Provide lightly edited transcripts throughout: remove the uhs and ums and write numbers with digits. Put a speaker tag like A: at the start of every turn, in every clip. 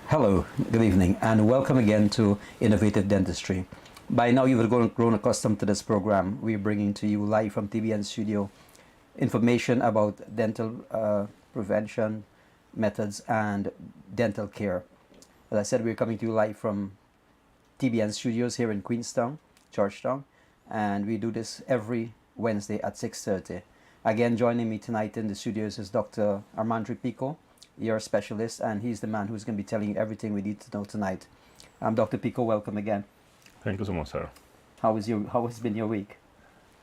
A: Hello, good evening, and welcome again to Innovative Dentistry. By now, you've grown accustomed to this program. We're bringing to you live from TBN Studio information about dental prevention methods and dental care. As I said, we're coming to you live from TBN Studios here in Queenstown, Georgetown, and we do this every Wednesday at 6:30. Again, joining me tonight in the studios is Dr. Armandri Pico, your specialist, and he's the man who's going to be telling you everything we need to know tonight. Dr. Pico, welcome again.
B: Thank you so much, sir.
A: How has been your week?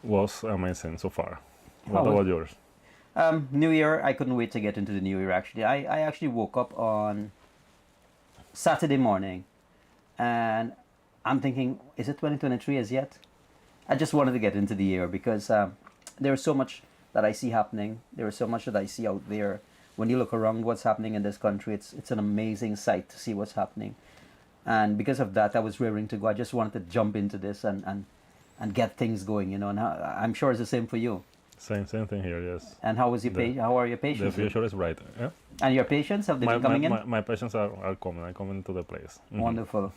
B: Was amazing so far. What about yours?
A: New Year, I couldn't wait to get into the new year actually. I actually woke up on Saturday morning and I'm thinking, is it 2023 as yet? I just wanted to get into the year because there's so much that I see happening. There is so much that I see out there. When you look around what's happening in this country, it's an amazing sight to see what's happening. And because of that, I was raring to go. I just wanted to jump into this and get things going, you know. And I'm sure it's the same for you.
B: Same thing here, yes.
A: And how are your patients?
B: The future is bright. Yeah?
A: And your patients, have they been coming in?
B: My patients are coming. I come into the place. Mm-hmm.
A: Wonderful.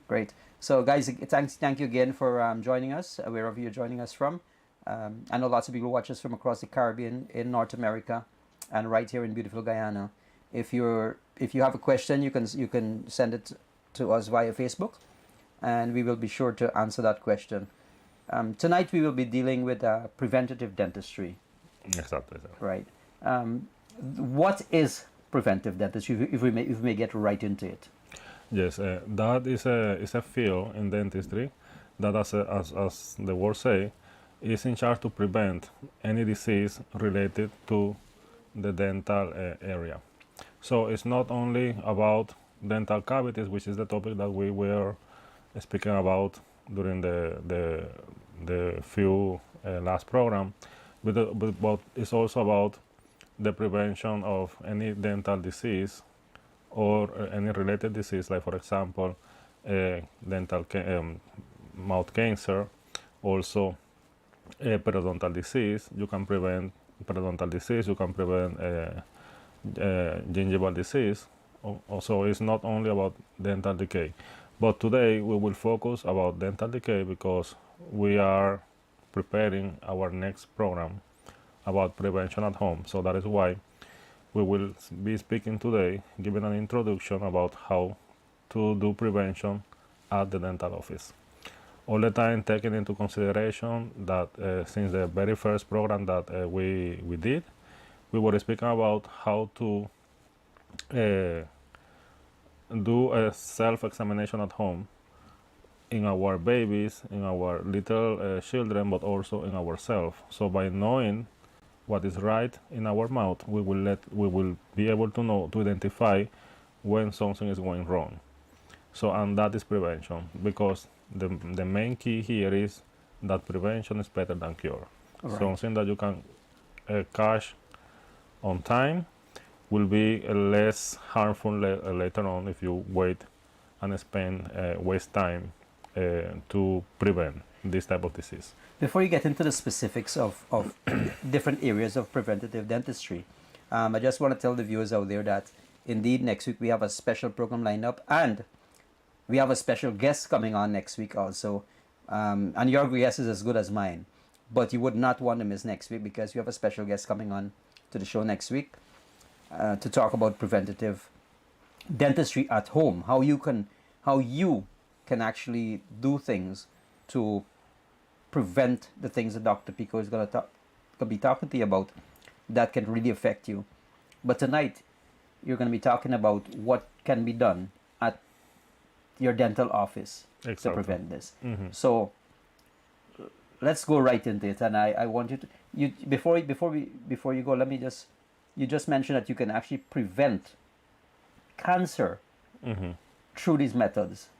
A: Great. So guys, thank you again for joining us, wherever you're joining us from. I know lots of people watch us from across the Caribbean, in North America, and right here in beautiful Guyana. If you have a question, you can send it to us via Facebook, and we will be sure to answer that question. Tonight we will be dealing with preventative dentistry.
B: Exactly. Sir.
A: Right. What is preventive dentistry? If we may get right into it.
B: Yes, that is a field in dentistry that, as the word say, is in charge to prevent any disease related to the dental area. So it's not only about dental cavities, which is the topic that we were speaking about during the few last program, but it's also about the prevention of any dental disease or any related disease, like for example dental mouth cancer, also periodontal disease. You can prevent periodontal disease, you can prevent gingival disease. Also, it's not only about dental decay, but today we will focus about dental decay because we are preparing our next program about prevention at home. So that is why we will be speaking today, giving an introduction about how to do prevention at the dental office. All the time taking into consideration that since the very first program that we did, we were speaking about how to do a self-examination at home in our babies, in our little children, but also in ourselves. So by knowing what is right in our mouth, we will be able to identify when something is going wrong. So, and that is prevention, because the main key here is that prevention is better than cure. Right. Something that you can catch on time will be less harmful later on if you wait and waste time to prevent this type of disease.
A: Before you get into the specifics of different areas of preventative dentistry, I just want to tell the viewers out there that indeed next week we have a special program lined up, and we have a special guest coming on next week also. And your guest is as good as mine, but you would not want to miss next week because we have a special guest coming on to the show next week to talk about preventative dentistry at home, how you can actually do things to prevent the things that Dr. Pico is going to be talking to you about that can really affect you. But tonight you're going to be talking about what can be done at your dental office. Exactly. To prevent this. Mm-hmm. So let's go right into it, and I want you to before you go, you just mentioned that you can actually prevent cancer through these methods.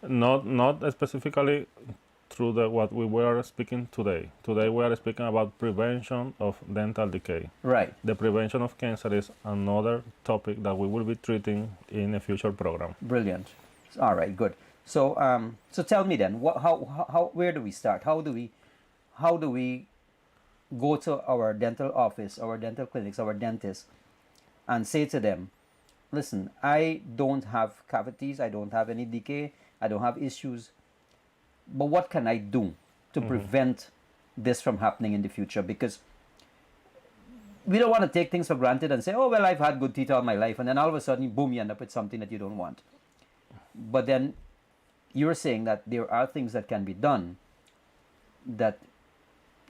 B: Not specifically through what we were speaking today. Today we are speaking about prevention of dental decay. Right. The prevention of cancer is another topic that we will be treating in a future program.
A: Brilliant. All right, good. So so tell me then, where do we start? How do we go to our dental office, our dental clinics, our dentists, and say to them, listen, I don't have cavities, I don't have any decay, I don't have issues, but what can I do to prevent this from happening in the future? Because we don't want to take things for granted and say, oh, well, I've had good teeth all my life, and then all of a sudden, boom, you end up with something that you don't want. But then you're saying that there are things that can be done that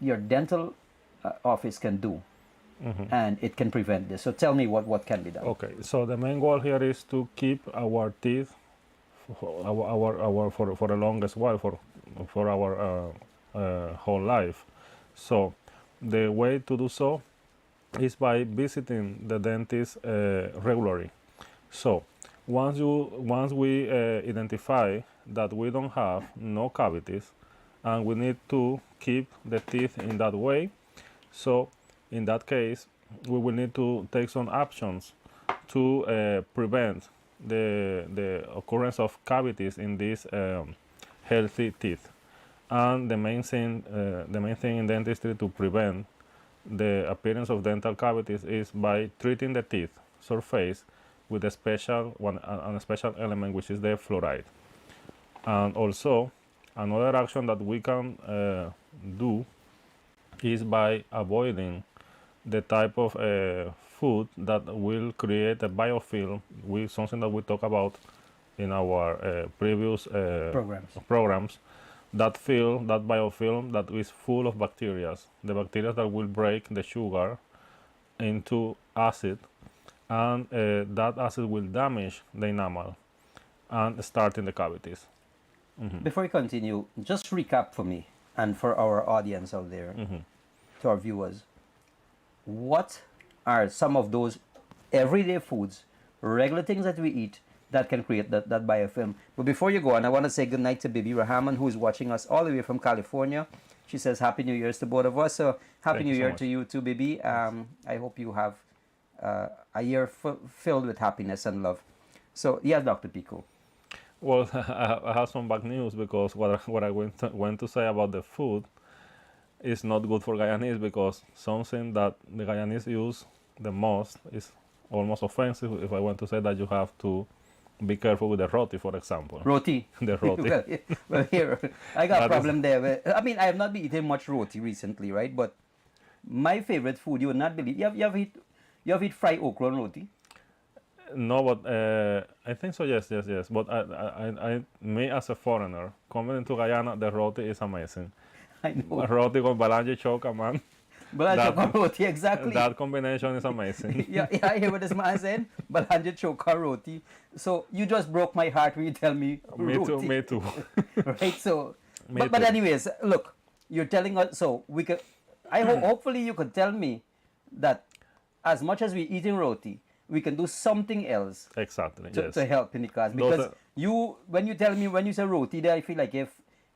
A: your dental office can do, and it can prevent this. So tell me what can be done.
B: Okay, so the main goal here is to keep our teeth for the longest while, for our whole life. So the way to do so is by visiting the dentist regularly. So once we identify that we don't have no cavities and we need to keep the teeth in that way, so in that case we will need to take some actions to prevent the occurrence of cavities in these healthy teeth. And the main thing in dentistry to prevent the appearance of dental cavities is by treating the teeth surface with a special element, which is the fluoride. And also another action that we can do is by avoiding the type of food that will create a biofilm, something that we talk about in our previous programs, that biofilm that is full of bacteria, the bacteria that will break the sugar into acid, and that acid will damage the enamel and start in the cavities.
A: Before we continue, just recap for me and for our audience out there, to our viewers, what are some of those everyday foods, regular things that we eat that can create that biofilm? But before you go on, I want to say good night to Bibi Rahaman, who is watching us all the way from California. She says Happy New Year's to both of us. So Happy New Year to you too, Bibi. I hope you have a year filled with happiness and love. So yes, Dr. Pico.
B: Well, I have some bad news, because what I went to say about the food is not good for Guyanese, because something that the Guyanese use the most is almost offensive if I want to say that you have to be careful with the roti, for example.
A: Roti?
B: The roti.
A: well, here, I got a problem there. I mean, I have not been eating much roti recently, right? But my favorite food, you would not believe, you have eat fried okra and roti?
B: No, but I think so, yes. But me as a foreigner, coming into Guyana, the roti is amazing.
A: I know.
B: Roti con balanje choka, man.
A: Balanje choka roti, exactly.
B: That combination is amazing.
A: yeah, I hear what this man saying. Balanje choka roti. So you just broke my heart when you tell me roti.
B: Me too.
A: Right, so, but anyways, look, you're telling us, so we could, hopefully you could tell me that as much as we're eating roti, we can do something else
B: exactly
A: to help in the class. Because when you say roti there, I feel like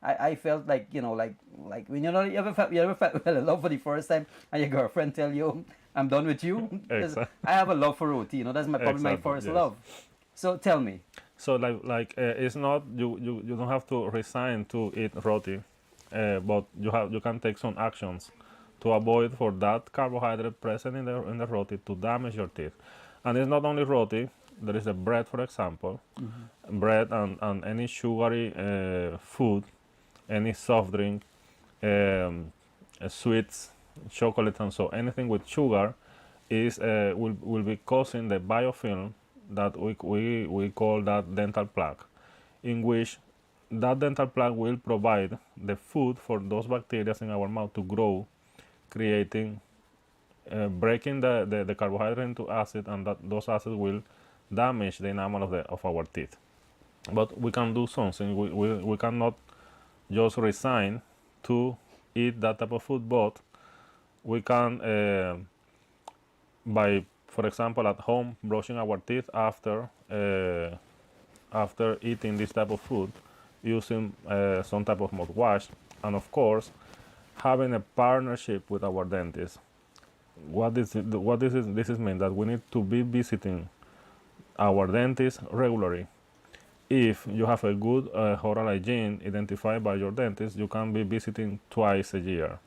A: I felt like, like when you ever felt in love for the first time and your girlfriend tell you, I'm done with you.
B: Exactly.
A: I have a love for roti, that's probably my first love. So tell me.
B: So it's not, you don't have to resign to eat roti, but you can take some actions to avoid for that carbohydrate present in the roti to damage your teeth. And it's not only roti, there is the bread, for example. Bread and any sugary food, any soft drink, sweets, chocolate, and so anything with sugar is will be causing the biofilm that we call that dental plaque, in which that dental plaque will provide the food for those bacteria in our mouth to grow, creating breaking the carbohydrate into acid, and those acids will damage the enamel of our teeth. But we can do something. We cannot just resign to eat that type of food, but we can, by, for example, at home, brushing our teeth after eating this type of food, using some type of mouthwash, and of course, having a partnership with our dentist. This mean that we need to be visiting our dentist regularly. If you have a good oral hygiene identified by your dentist, you can be visiting twice a year.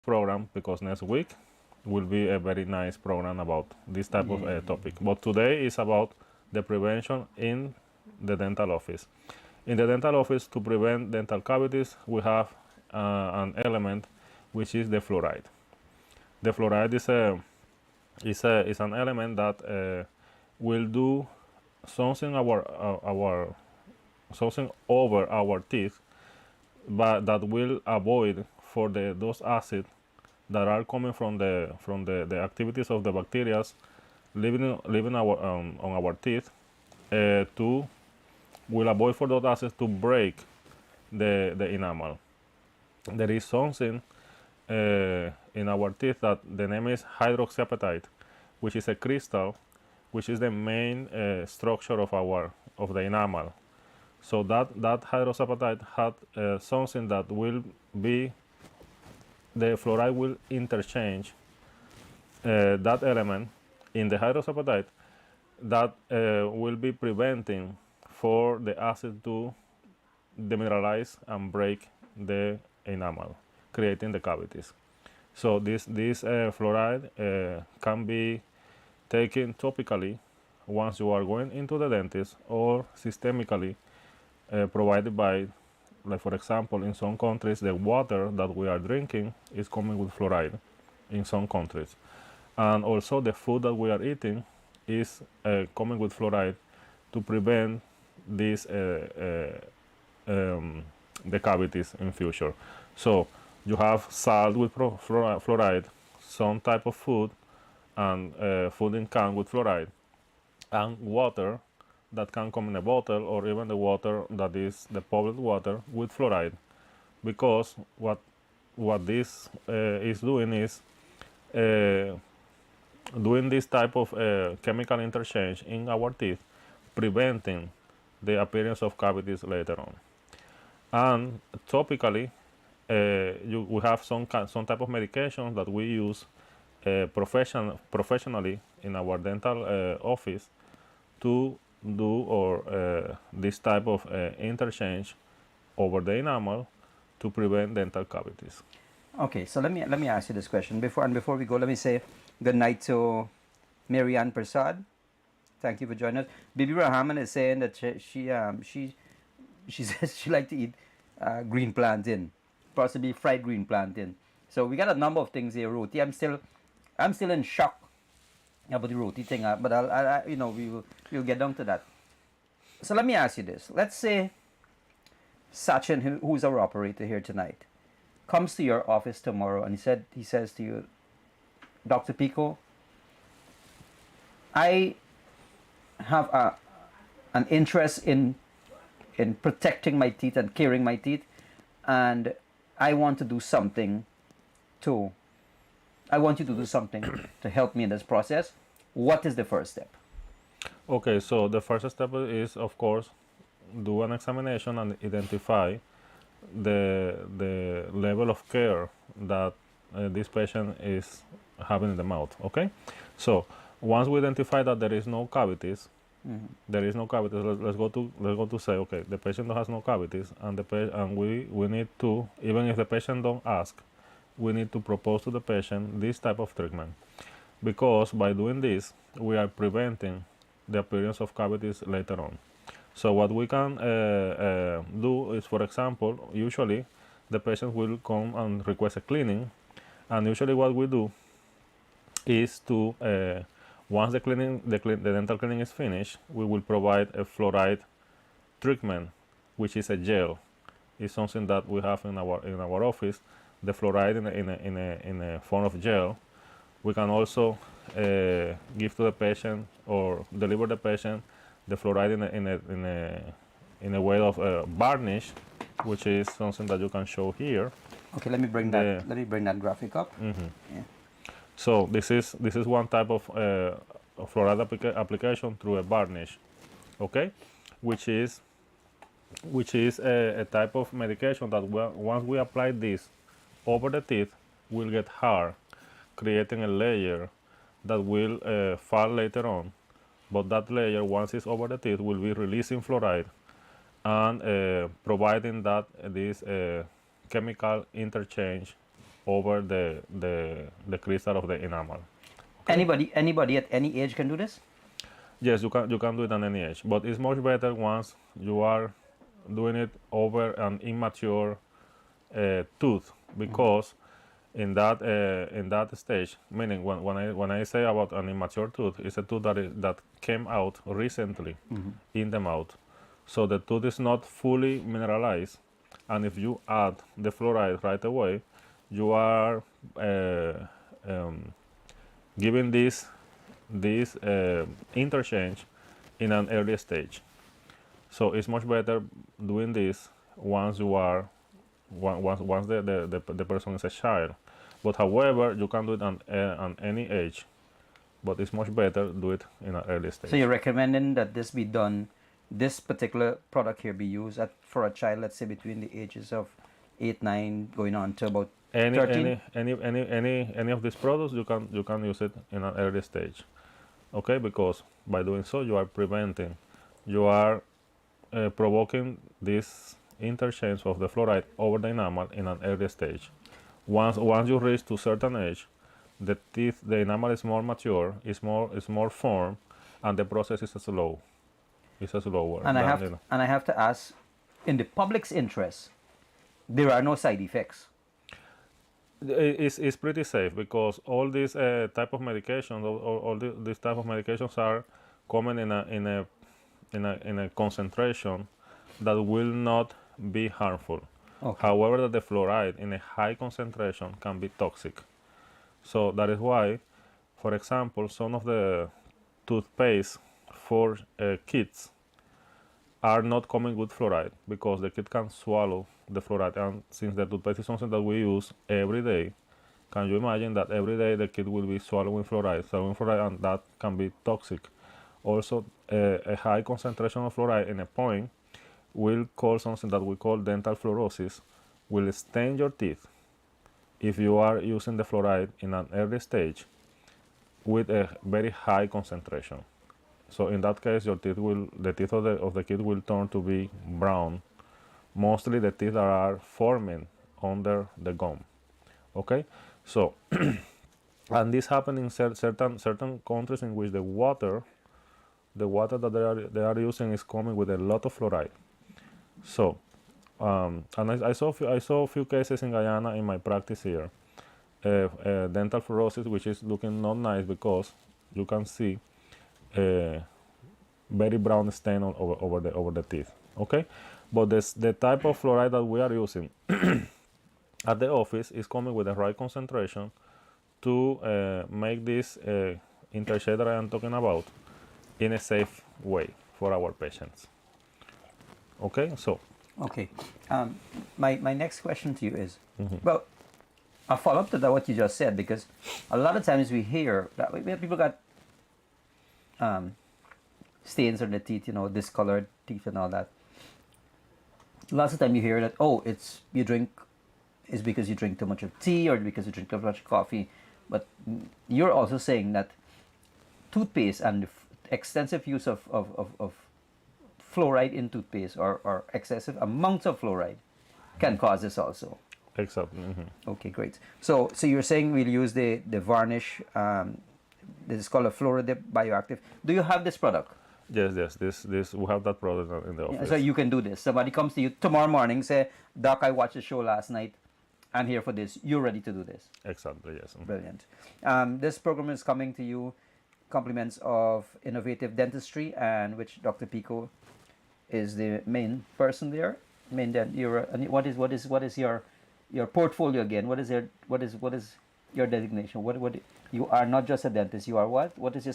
B: program, because next week will be a very nice program about this type of topic. But today is about the prevention in the dental office. In the dental office, to prevent dental cavities, we have an element which is the fluoride. The fluoride is an element that will do something something over our teeth, but that will avoid for those acids that are coming from the activities of the bacteria living on our teeth, to will avoid for those acids to break the enamel. There is something in our teeth that the name is hydroxyapatite, which is a crystal, which is the main structure of the enamel. So that hydroxyapatite had something that will be, the fluoride will interchange that element in the hydroxyapatite that will be preventing for the acid to demineralize and break the enamel, creating the cavities. So this fluoride can be taken topically once you are going into the dentist, or systemically provided by, like for example, in some countries the water that we are drinking is coming with fluoride in some countries, and also the food that we are eating is coming with fluoride to prevent these the cavities in future. So you have salt with fluoride, some type of food, and food in can with fluoride, and water that can come in a bottle, or even the water that is the public water with fluoride, because what this is doing is doing this type of chemical interchange in our teeth, preventing the appearance of cavities later on. And topically, we have some type of medication that we use professionally in our dental office to do this type of interchange over the enamel to prevent dental cavities.
A: Okay, so let me ask you this question before we go. Let me say good night to Marianne Prasad. Thank you for joining us. Bibi Rahman is saying that she says she like to eat green plantain, possibly fried green plantain. So we got a number of things here. Roti, I'm still in shock about the roti thing, but I we'll get down to that. So let me ask you this. Let's say Sachin, who's our operator here tonight, comes to your office tomorrow and he says to you, Dr. Pico, I have an interest in protecting my teeth and caring my teeth, and I want to do something I want you to do something to help me in this process. What is the first step?
B: Okay, so the first step is, of course, do an examination and identify the level of care that this patient is having in the mouth. Okay, so once we identify that there is no cavities, let's go to say, okay, the patient has no cavities, and we need to, even if the patient don't ask, we need to propose to the patient this type of treatment, because by doing this we are preventing the appearance of cavities later on. So what we can do is, for example, usually the patient will come and request a cleaning, and usually what we do is to once the dental cleaning is finished, we will provide a fluoride treatment, which is a gel. It's something that we have in our office, the fluoride in a form of gel. We can also give to the patient or deliver the patient the fluoride in a way of varnish, which is something that you can show here.
A: Okay, let me bring that graphic up. Yeah.
B: So this is one type of fluoride application through a varnish, okay, which is a type of medication that once we apply this over the teeth, will get hard, creating a layer that will fall later on. But that layer, once it's over the teeth, will be releasing fluoride and providing that this chemical interchange over the crystal of the enamel.
A: Anybody at any age can do this?
B: Yes, you can do it at any age, but it's much better once you are doing it over an immature tooth, because in that stage, meaning when I say about an immature tooth, it's a tooth that came out recently in the mouth, so the tooth is not fully mineralized, and if you add the fluoride right away, you are giving this interchange in an early stage. So it's much better doing this once you are once the person is a child. But however, you can do it on any age, but it's much better do it in an early stage.
A: So you're recommending that this be done, this particular product here be used for a child, let's say between the ages of 8, 9, going on to about 13?
B: Any of these products you can use it in an early stage, okay? Because by doing so you are provoking this interchange of the fluoride over the enamel in an early stage. Once you reach to certain age, the enamel is more mature, is more firm, and the process is slow. It's slower.
A: And I have to ask, in the public's interest, there are no side effects.
B: It's pretty safe, because all these type of medications, these type of medications are coming in a concentration that will not be harmful.
A: Okay.
B: However, the fluoride in a high concentration can be toxic. So that is why, for example, some of the toothpaste for kids are not coming with fluoride, because the kid can swallow the fluoride, and since the toothpaste is something that we use every day, can you imagine that every day the kid will be swallowing fluoride, and that can be toxic. Also, a high concentration of fluoride in a point will cause something that we call dental fluorosis, will stain your teeth if you are using the fluoride in an early stage with a very high concentration. So in that case, the teeth of the kid will turn to be brown, mostly the teeth that are forming under the gum. Okay, so and this happens in certain countries in which the water that they are using is coming with a lot of fluoride. So, and I saw a few cases in Guyana in my practice here, dental fluorosis, which is looking not nice, because you can see a very brown stain over the teeth. Okay, but the type of fluoride that we are using at the office is coming with the right concentration to make this intershade that I am talking about in a safe way for our patients. Okay, so.
A: Okay. My next question to you is, well, a follow-up to that, what you just said, because a lot of times we hear that people got stains on the teeth, discolored teeth and all that. Lots of time you hear that, it's because you drink too much of tea or because you drink too much coffee. But you're also saying that toothpaste and extensive use of fluoride in toothpaste or excessive amounts of fluoride can cause this also.
B: Exactly.
A: Okay, great. So you're saying we'll use the varnish. This is called a fluoridip bioactive. Do you have this product?
B: Yes. This we have that product in the office.
A: So you can do this. Somebody comes to you tomorrow morning, say, Doc, I watched the show last night. I'm here for this. You're ready to do this.
B: Exactly. Yes.
A: Brilliant. This program is coming to you compliments of Innovative Dentistry, and which Dr. Pico is the main person there. What is your portfolio again? What is your designation? What you are not just a dentist. You are what? What is your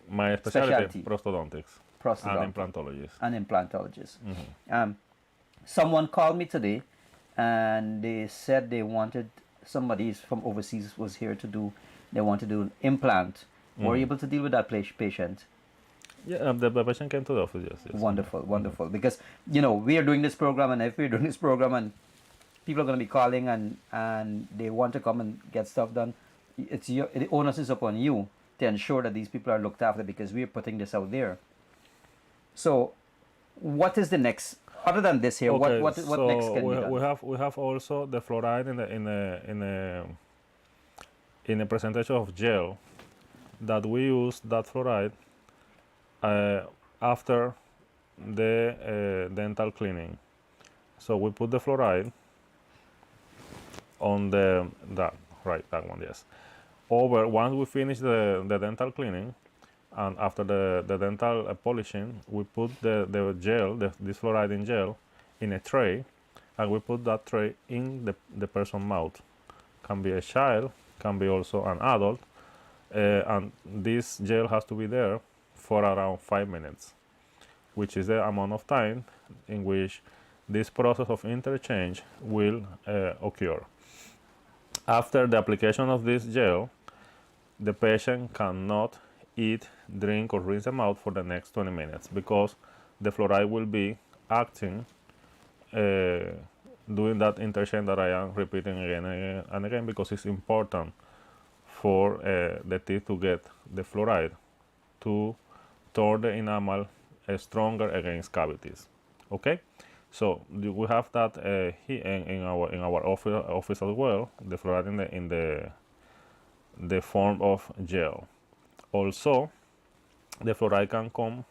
B: my specialty? Prosthodontics. And implantologist.
A: An implantologist. Someone called me today, and they said they wanted somebody from overseas was here to do. They want to do an implant. Were you able to deal with that patient?
B: Yeah, the patient came to the office. Yes.
A: Wonderful. Because we are doing this program, and if we're doing this program, and people are going to be calling and they want to come and get stuff done, the onus is upon you to ensure that these people are looked after, because we're putting this out there. So, what is the next other than this here,
B: Okay,
A: what next
B: so
A: can be done?
B: we have also the fluoride in a percentage of gel that we use that fluoride uh, after the dental cleaning. So we put the fluoride on that one, yes. Over once we finish the dental cleaning, and after the dental polishing, we put the gel, this fluoride in gel, in a tray, and we put that tray in the person's mouth. Can be a child, can be also an adult, and this gel has to be there for around 5 minutes, which is the amount of time in which this process of interchange will occur. After the application of this gel, the patient cannot eat, drink, or rinse them out for the next 20 minutes because the fluoride will be acting, doing that interchange that I am repeating again and again because it's important for the teeth to get the fluoride to turn the enamel stronger against cavities. Okay, so we have that here in our office as well. The fluoride in the form of gel. Also, the fluoride can come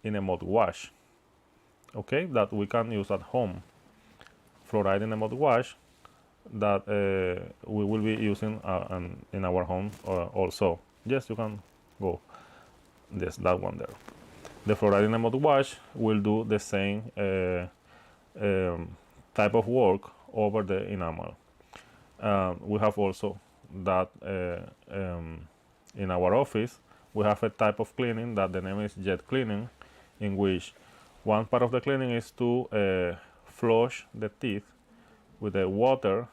B: in a mouthwash. Okay, that we can use at home. Fluoride in a mouthwash that we will be using in our home also. Yes, you can go. Yes, that one there. The fluoride in a mouthwash will do the same type of work over the enamel. We have also that in our office. We have a type of cleaning that the name is jet cleaning, in which one part of the cleaning is to flush the teeth with the water,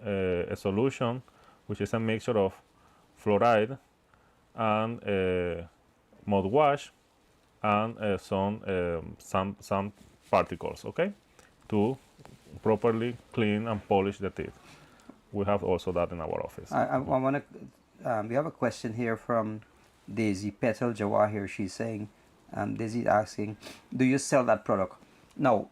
B: a solution which is a mixture of fluoride and mouthwash and some particles, okay, to properly clean and polish the teeth. We have also that in our office.
A: I want to. We have a question here from Daisy Petal Jawahir. She's saying, Daisy asking, do you sell that product? Now,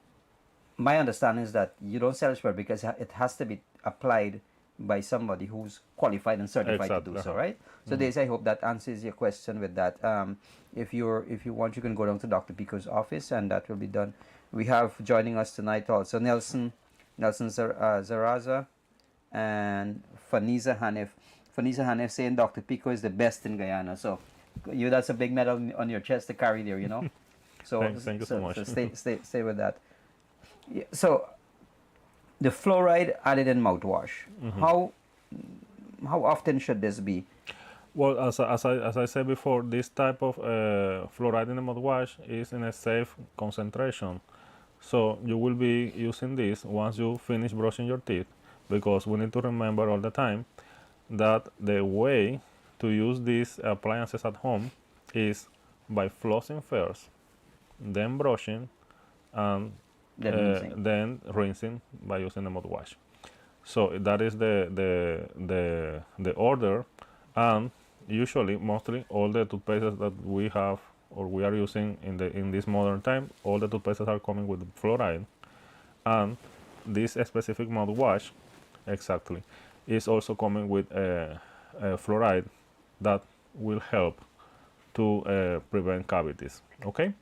A: my understanding is that you don't sell it because it has to be applied by somebody who's qualified and certified
B: Exactly.
A: to do so, right? So, Daisy, I hope that answers your question with that. If you want, you can go down to Dr. Pico's office, and that will be done. We have joining us tonight also Nelson Zaraza and Faniza Hanif. Faniza Hanif saying Dr. Pico is the best in Guyana. So that's a big medal on your chest to carry there, you know. So
B: thank you so much.
A: So stay with that. Yeah, so the fluoride added in mouthwash. How often should this be?
B: Well, as I said before, this type of fluoride in the mouthwash is in a safe concentration. So you will be using this once you finish brushing your teeth, because we need to remember all the time that the way to use these appliances at home is by flossing first, then brushing, and then rinsing by using the mouthwash. So that is the order, and usually, mostly, all the toothpastes that we have or we are using in this modern time, all the toothpastes are coming with fluoride, and this specific mouthwash, exactly, is also coming with fluoride that will help to prevent cavities. Okay,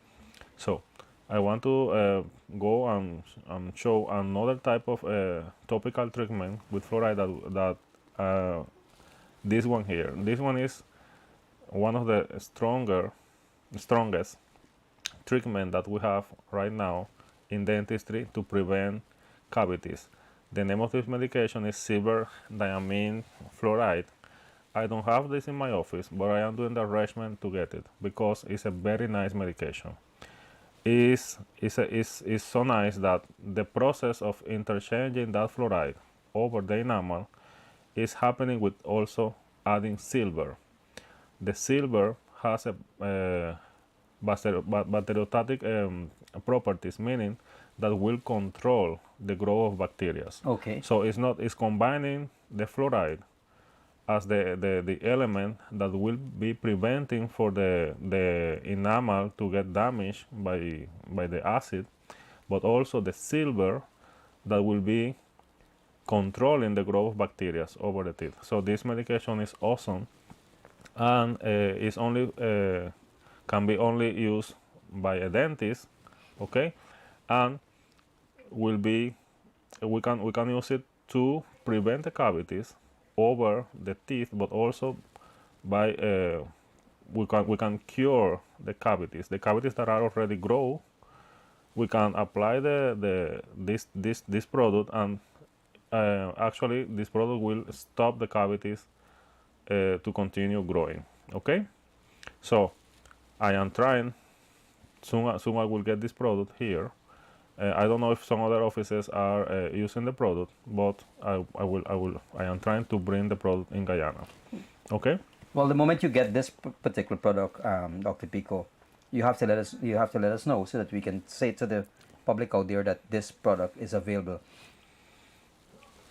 B: so I want to go and show another type of topical treatment with fluoride that this one here. This one is one of the strongest treatment that we have right now in dentistry to prevent cavities. The name of this medication is silver diamine fluoride. I don't have this in my office, but I am doing the arrangement to get it because it's a very nice medication. It's so nice that the process of interchanging that fluoride over the enamel is happening with also adding silver. The silver has a bacteriostatic properties, meaning that will control the growth of bacteria.
A: Okay.
B: So it's combining the fluoride as the element that will be preventing for the enamel to get damaged by the acid, but also the silver that will be controlling the growth of bacteria over the teeth. So this medication is awesome, and is only can be only used by a dentist, okay, and will be we can use it to prevent the cavities over the teeth, but also by we can cure the cavities that are already grow. We can apply this product, and actually this product will stop the cavities to continue growing. Okay, so I am trying soon I will get this product here. I don't know if some other offices are using the product, but I am trying to bring the product in Guyana. Okay.
A: Well, the moment you get this particular product, Dr. Pico, you have to let us know so that we can say to the public out there that this product is available.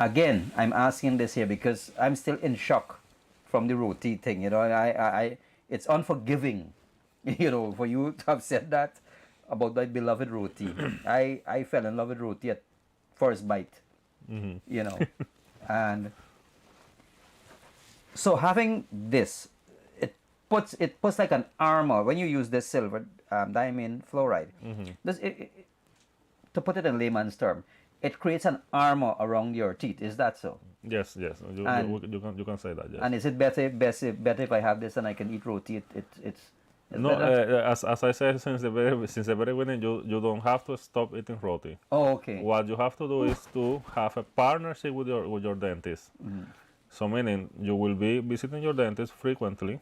A: Again, I'm asking this here because I'm still in shock from the roti thing. You know, it's unforgiving, you know, for you to have said that about my beloved roti. I fell in love with roti at first bite, you know, and so having this, it puts like an armor when you use this silver diamine fluoride. To put it in layman's term, it creates an armor around your teeth. Is that so?
B: Yes, you can say that. Yes.
A: And is it better if I have this and I can eat roti? It's
B: no, as I said since the very beginning, you don't have to stop eating roti.
A: Oh, okay.
B: What you have to do is to have a partnership with your dentist. So meaning you will be visiting your dentist frequently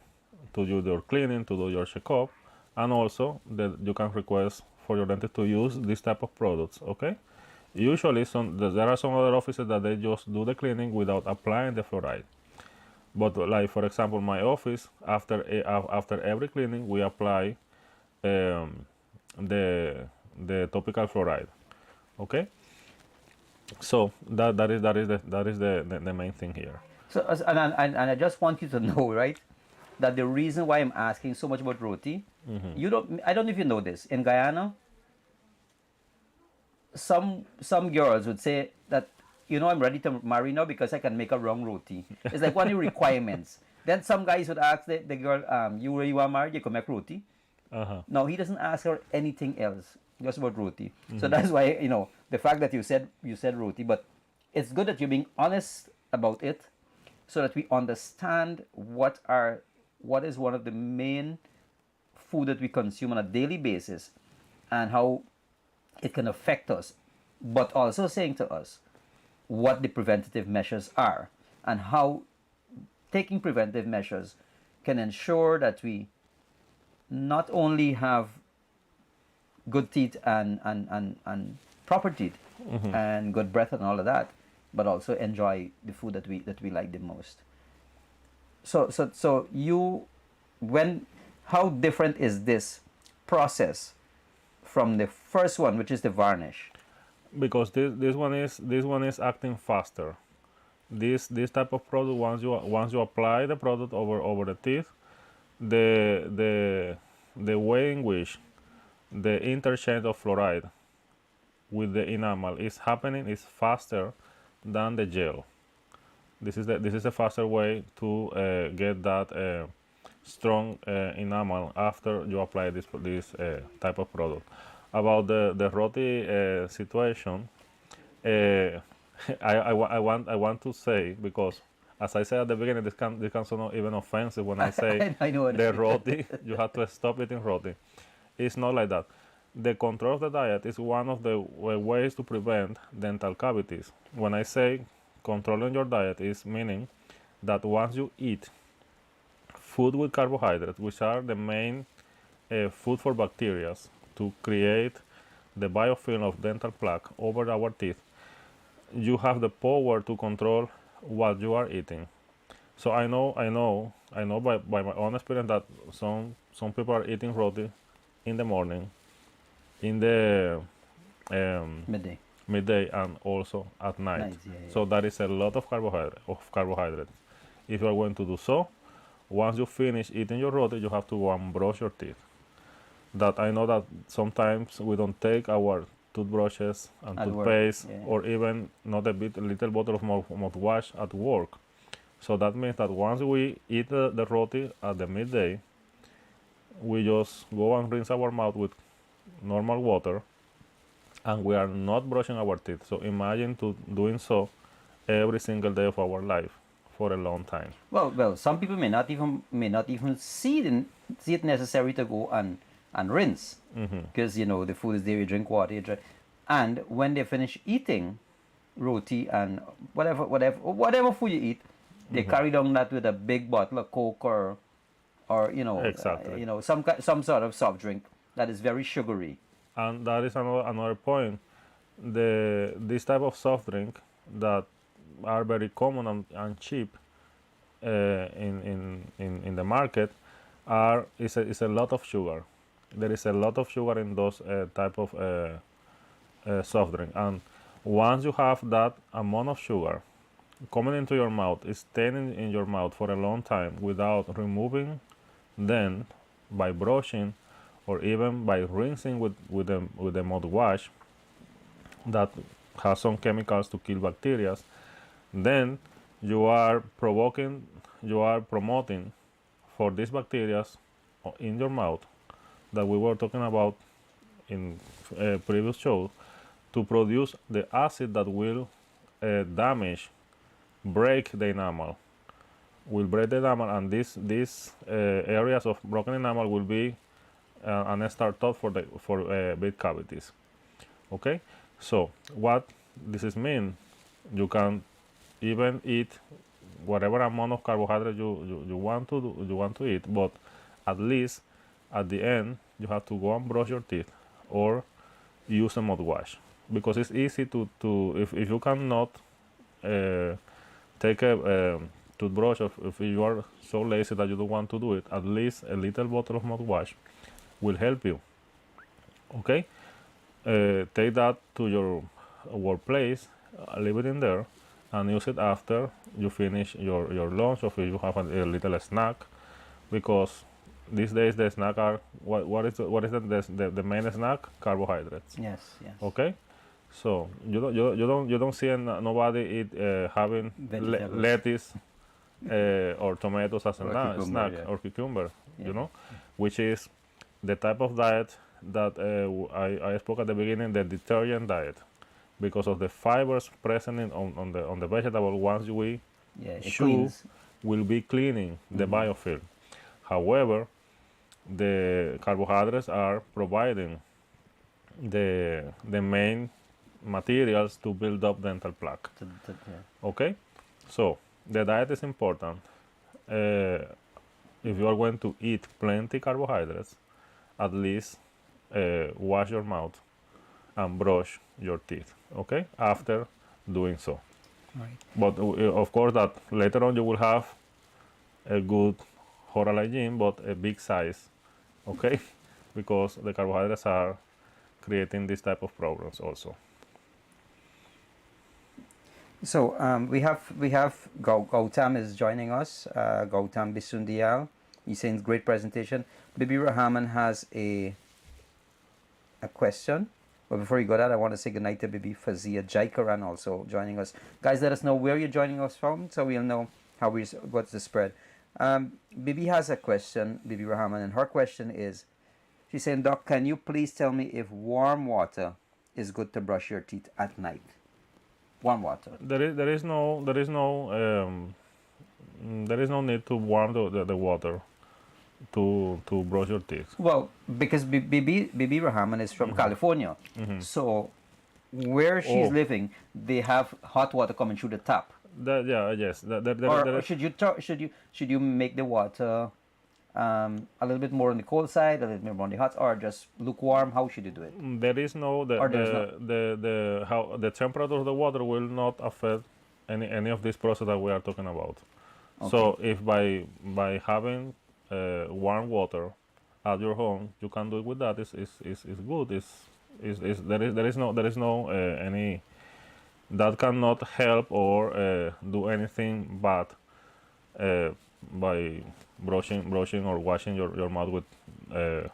B: to do your cleaning, to do your checkup, and also that you can request for your dentist to use this type of products. Okay. Usually, there are some other offices that they just do the cleaning without applying the fluoride. But like for example, my office after every cleaning we apply the topical fluoride. Okay. So that is the main thing here.
A: So and I just want you to know, right, that the reason why I'm asking so much about roti, I don't know if you know this, in Guyana, some girls would say that, you know, I'm ready to marry now because I can make a wrong roti. It's like one of the requirements. Then some guys would ask the girl, you really want married? You can make roti. No, he doesn't ask her anything else, just about roti. So that's why, you know, the fact that you said roti, but it's good that you're being honest about it, so that we understand what is one of the main food that we consume on a daily basis and how it can affect us, but also saying to us what the preventative measures are and how taking preventive measures can ensure that we not only have good teeth and proper teeth and good breath and all of that, but also enjoy the food that we like the most. So how different is this process from the first one, which is the varnish?
B: Because this one is acting faster. This type of product, once you apply the product over the teeth, the way in which the interchange of fluoride with the enamel is happening is faster than the gel. This is a faster way to get that strong enamel after you apply this type of product. About the roti situation, I want to say, because as I said at the beginning, this can sound even offensive when I say
A: I know
B: the roti, you have to stop eating roti. It's not like that. The control of the diet is one of the ways to prevent dental cavities. When I say controlling your diet, is meaning that once you eat food with carbohydrates, which are the main food for bacteria to create the biofilm of dental plaque over our teeth, you have the power to control what you are eating. So I know by my own experience that some people are eating roti in the morning, in the midday, and also at night. So that is a lot of carbohydrates. If you are going to do so, once you finish eating your roti, you have to go and brush your teeth. That I know that sometimes we don't take our toothbrushes and
A: At work,
B: toothpaste,
A: yeah.
B: or even not a little bottle of mouthwash at work. So that means that once we eat the roti at the midday, we just go and rinse our mouth with normal water, and we are not brushing our teeth. So imagine to doing so every single day of our life for a long time.
A: Well, some people may not even see it necessary to go and rinse, because you know the food is there. You drink water, and when they finish eating roti and whatever food you eat, they carry down that with a big bottle of Coke or
B: Exactly.
A: some sort of soft drink that is very sugary.
B: And that is another point. This type of soft drink that are very common and cheap in the market is a lot of sugar. There is a lot of sugar in those type of soft drink, and once you have that amount of sugar coming into your mouth, is staying in your mouth for a long time without removing them by brushing or even by rinsing with the mouthwash that has some chemicals to kill bacteria, then you are promoting for these bacteria in your mouth that we were talking about in previous show, to produce the acid that will break the enamel, and these areas of broken enamel will be an start-up for big cavities. Okay, so what this is mean, you can even eat whatever amount of carbohydrate you want to eat, but at least at the end you have to go and brush your teeth or use a mouthwash, because it's easy to if you cannot take a toothbrush, if you are so lazy that you don't want to do it, at least a little bottle of mouthwash will help you. Okay, take that to your workplace, leave it in there, and use it after you finish your lunch, or if you have a little snack, because these days the snack are what is the main snack? Carbohydrates.
A: Yes, yes.
B: Okay, so you don't see nobody having
A: Vegetables.
B: lettuce or tomatoes as
A: Or
B: a
A: cucumber,
B: snack,
A: yeah.
B: or cucumber,
A: Yeah.
B: which is the type of diet that I spoke at the beginning, the detergent diet, because of the fibers present on the vegetable. Once we
A: Yeah, it
B: chew,
A: cleans.
B: will be cleaning the biofilm. However, the carbohydrates are providing the main materials to build up dental plaque.
A: Yeah.
B: Okay, so the diet is important. If you are going to eat plenty carbohydrates, at least wash your mouth and brush your teeth. Okay, after doing so.
A: Right.
B: But of course, that later on you will have a good oral hygiene, but a big size. Okay, because the carbohydrates are creating this type of problems also.
A: So we have Gautam is joining us. Gautam Bisundial. He's saying great presentation. Bibi Rahman has a question. But before you go that, I want to say goodnight to Bibi Fazia Jaikaran also joining us. Guys, let us know where you're joining us from, so we'll know what's the spread. Bibi has a question, Bibi Rahman, and her question is, she's saying, Doc, can you please tell me if warm water is good to brush your teeth at night? Warm water.
B: There is no need to warm the water to brush your teeth.
A: Well, because Bibi Rahman is from California, so where she's living, they have hot water coming through the tap.
B: Yes.
A: Or should you make the water a little bit more on the cold side, a little bit more on the hot, or just lukewarm? How should you do it?
B: There is no the temperature of the water will not affect any of this process that we are talking about.
A: Okay.
B: So if by having warm water at your home, you can do it with that. Is good. There is no any that cannot help or do anything bad by brushing or washing your mouth with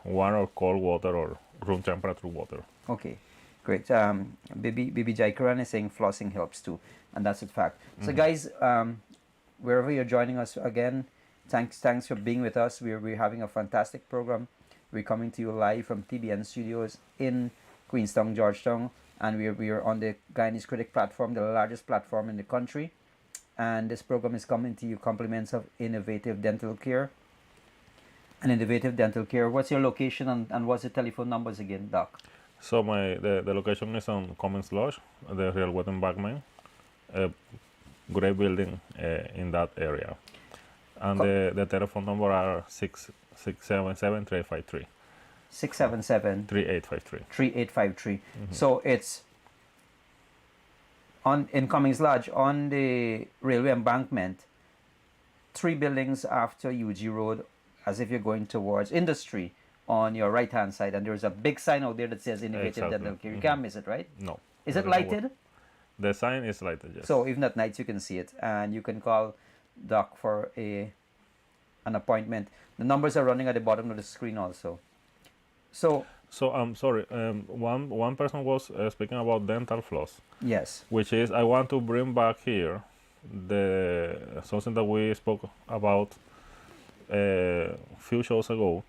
B: warm or cold water or room temperature water.
A: Okay. Great. Bibi Jaikaran is saying flossing helps too, and that's a fact. So, guys, wherever you're joining us again, thanks for being with us. We're having a fantastic program. We're coming to you live from TBN Studios in Queenstown, Georgetown, and we're on the Guyanese Critic platform, the largest platform in the country. And this program is coming to you compliments of innovative dental care. And innovative dental care. What's your location and what's the telephone numbers again, Doc?
B: So the location is on Commons Lodge, the real wet embankment, a great building in that area. And the telephone number are 677-3853.
A: 677
B: 3853.
A: 3853. So it's in Cummings Lodge on the railway embankment, 3 buildings after UG Road, as if you're going towards industry on your right hand side, and there's a big sign out there that says innovative dental care. You can't miss it, right?
B: No.
A: Is it lighted?
B: The sign is lighted, yes.
A: So even at night you can see it, and you can call Doc for an appointment. The numbers are running at the bottom of the screen also. So
B: I'm sorry. One person was speaking about dental floss.
A: Yes.
B: Which is, I want to bring back here the something that we spoke about a few shows ago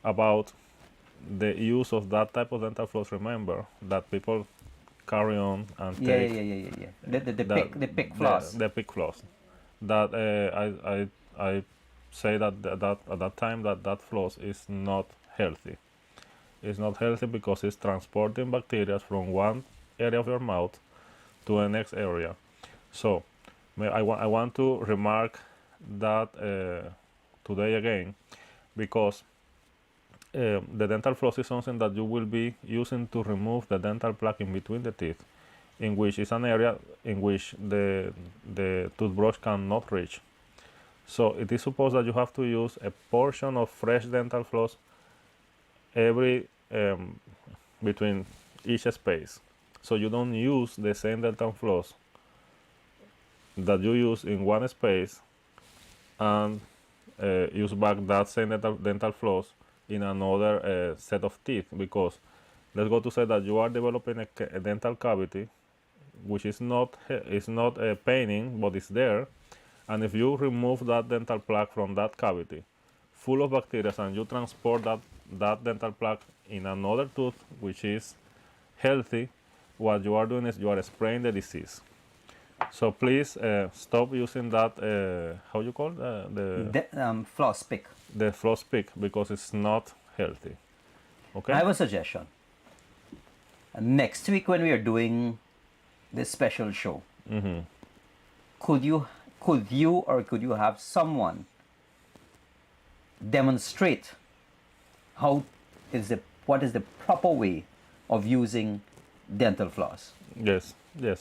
B: about the use of that type of dental floss. Remember that people carry on and take
A: the pick floss.
B: The pick floss. That I say that at that time that floss is not healthy. It's not healthy because it's transporting bacteria from one area of your mouth to the next area. So I want to remark that today again, because the dental floss is something that you will be using to remove the dental plaque in between the teeth, in which is an area in which the toothbrush cannot reach. So it is supposed that you have to use a portion of fresh dental floss every between each space, so you don't use the same dental floss that you use in one space and use back that same dental floss in another set of teeth, because let's go to say that you are developing a dental cavity which is not paining, but it's there, and if you remove that dental plaque from that cavity full of bacteria and you transport that dental plaque in another tooth which is healthy, what you are doing is you are spraying the disease. So please stop using that how you call the
A: floss pick.
B: The floss pick, because it's not healthy. Okay.
A: I have a suggestion. Next week when we are doing this special show, could you have someone demonstrate what is the proper way of using dental floss?
B: Yes,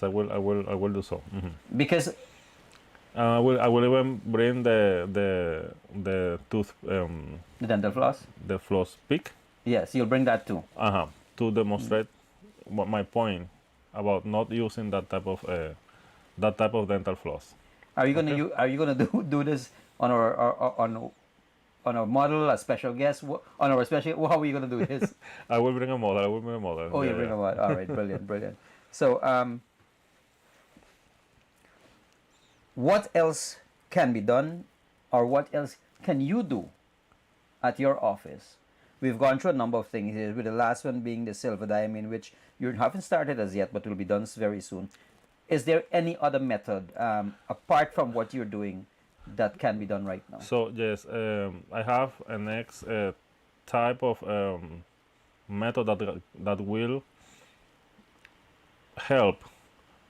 B: I will do so.
A: Because
B: I will even bring the tooth
A: the dental floss,
B: the floss pick.
A: Yes, you'll bring that too.
B: To demonstrate my point about not using that type of dental floss.
A: Are you gonna do this on our model, a special guest, on our special? How are you gonna do this?
B: I will bring a model.
A: Oh, you bring a model. All right, brilliant. So, what else can be done, or what else can you do at your office? We've gone through a number of things here, with the last one being the silver diamond, which you haven't started as yet, but will be done very soon. Is there any other method apart from what you're doing that can be done right now?
B: So yes, I have a next type of method that will help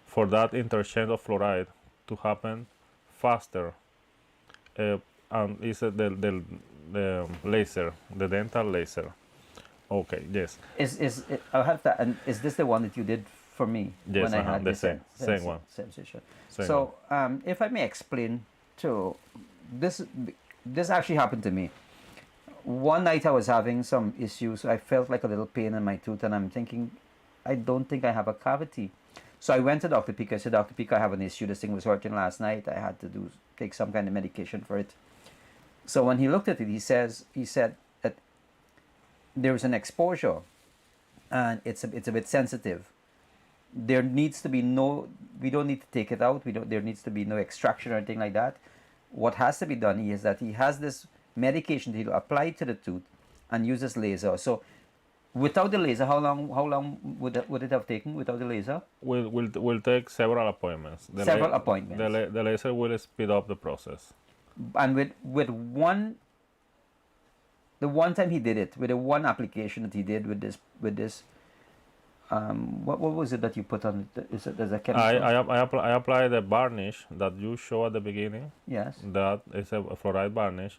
B: for that interchange of fluoride to happen faster, and it's the laser, the dental laser. Okay, yes.
A: I'll have that. And is this the one that you did for me?
B: Yes,
A: when I had
B: the same one.
A: Same session.
B: Same
A: So, if I may explain to this actually happened to me. One night I was having some issues. I felt like a little pain in my tooth, and I'm thinking, I don't think I have a cavity. So I went to Dr. Peak. I said, Dr. Peak, I have an issue. This thing was hurting last night. I had to take some kind of medication for it. So when he looked at it, he said that there was an exposure and it's a bit sensitive. There needs to be no, we don't need to take it out. We don't, there needs to be no extraction or anything like that. What has to be done is that he has this medication that he'll apply to the tooth and use this laser. So without the laser, how long would it have taken without the laser?
B: Will take several appointments.
A: Several appointments.
B: The laser will speed up the process.
A: And with one, the one time he did it, with the one application that he did with this what was it that you put on it? Is it, there's a chemical?
B: I apply the varnish that you show at the beginning.
A: Yes.
B: That is a fluoride varnish,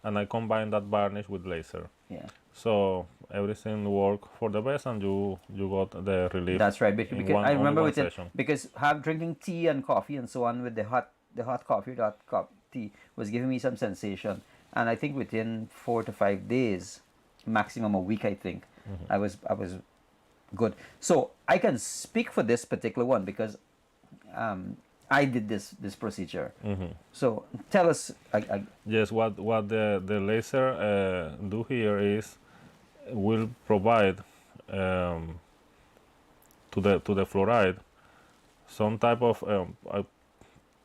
B: and I combine that varnish with laser.
A: Yeah.
B: So everything work for the best, and you got the relief.
A: That's right. Because I remember with it,
B: session.
A: because drinking tea and coffee and so on with the hot coffee, the hot cup tea was giving me some sensation, and I think within 4 to 5 days, maximum a week, I think, I was good. So I can speak for this particular one because I did this procedure. So tell us.
B: Yes, what the laser do here is will provide to the fluoride some type of